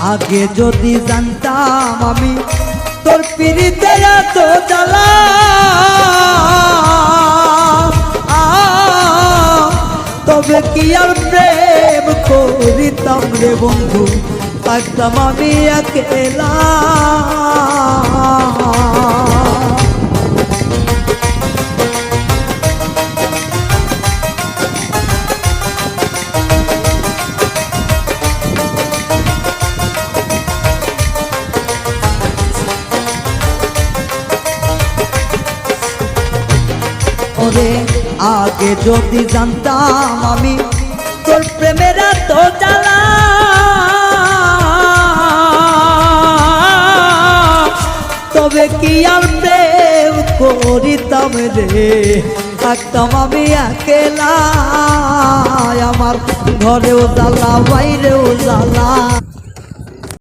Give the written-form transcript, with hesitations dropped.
আগে যদি জানতাম আমি তোর পিরিতে এত জ্বালা, তবে কি আর প্রেম করিতাম রে বন্ধু, থাকতাম আমি একলা। আগে যদি জানতাম আমি তোর প্রেমের এত জ্বালা, তবে কি আর প্রেম করিতাম রে, থাকতাম আমি একলা। আমার ঘরেও জ্বালা বাইরেও জ্বালা।